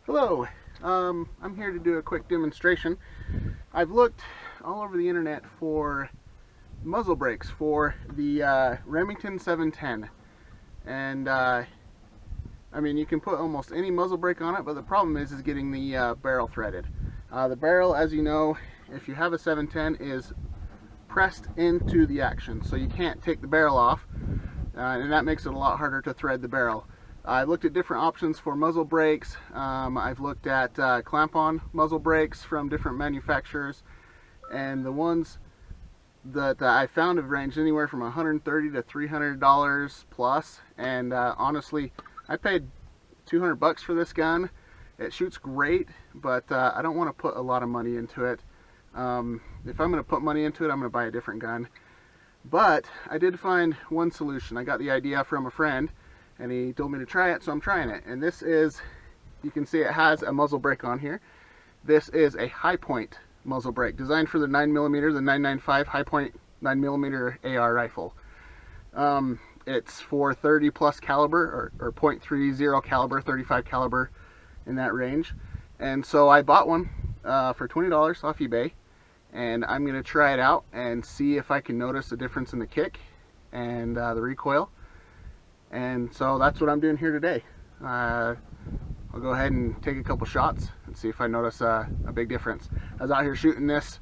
Hello, I'm here to do a quick demonstration. I've looked all over the internet for muzzle brakes for the Remington 710, and I mean, you can put almost any muzzle brake on it, but the problem is getting the barrel threaded. The barrel, as you know, if you have a 710, is pressed into the action, so you can't take the barrel off, and that makes it a lot harder to thread the barrel. I've looked at different options for muzzle brakes. I've looked at clamp-on muzzle brakes from different manufacturers, and the ones that I found have ranged anywhere from $130 to $300 plus. And honestly, I paid $200 for this gun. It shoots great, but I don't want to put a lot of money into it. If I'm going to put money into it, I'm going to buy a different gun. But I did find one solution. I got the idea from a friend, and he told me to try it, so I'm trying it. And this is, you can see it has a muzzle brake on here. This is a Hi-Point muzzle brake, designed for the 9mm, the 995 Hi-Point 9mm AR rifle. It's for 30 plus caliber, or .30 caliber, 35 caliber, in that range. And so I bought one for $20 off eBay, and I'm going to try it out and see if I can notice a difference in the kick and the recoil. And so that's what I'm doing here today. I'll go ahead and take a couple shots and see if I notice a big difference. I was out here shooting this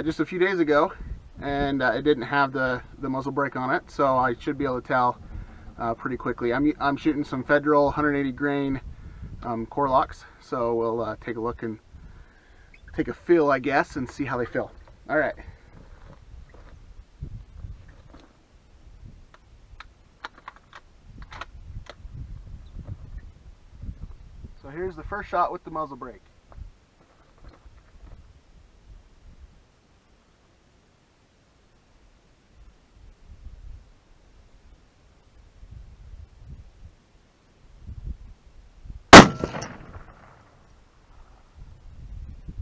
just a few days ago, and it didn't have the muzzle brake on it, so I should be able to tell pretty quickly. I'm shooting some Federal 180 grain core locks, so we'll take a look and take a feel, I guess, and see how they feel. All right. So here's the first shot with the muzzle brake.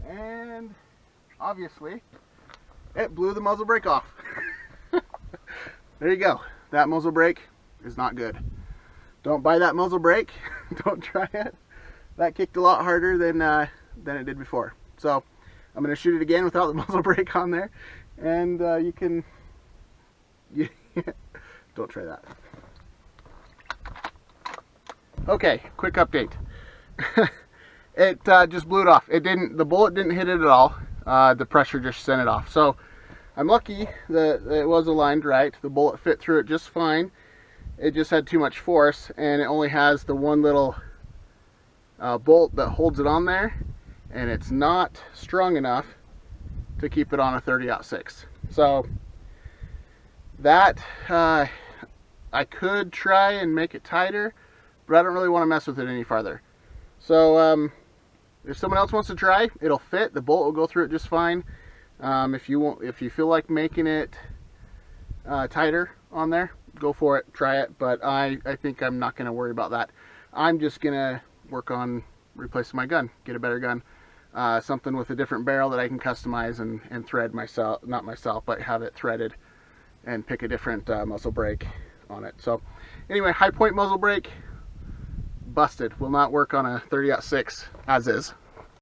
And obviously it blew the muzzle brake off. There you go. That muzzle brake is not good. Don't buy that muzzle brake. Don't try it. That kicked a lot harder than it did before. So I'm going to shoot it again without the muzzle brake on there, and you can don't try that. Okay, quick update. It just blew it off. The bullet didn't hit it at all. The pressure just sent it off. So I'm lucky that it was aligned right. The bullet fit through it just fine. It just had too much force, and it only has the one little bolt that holds it on there, and it's not strong enough to keep it on a 30-06. So that I could try and make it tighter, but I don't really want to mess with it any farther. So if someone else wants to try, it'll fit. The bolt will go through it just fine. If you feel like making it tighter on there, go for it, try it. But I think I'm not going to worry about that. I'm just gonna work on replacing my gun, get a better gun, something with a different barrel that I can customize and thread myself, not myself, but have it threaded, and pick a different muzzle brake on it. So anyway, Hi-Point muzzle brake busted, will not work on a 30-06 as is.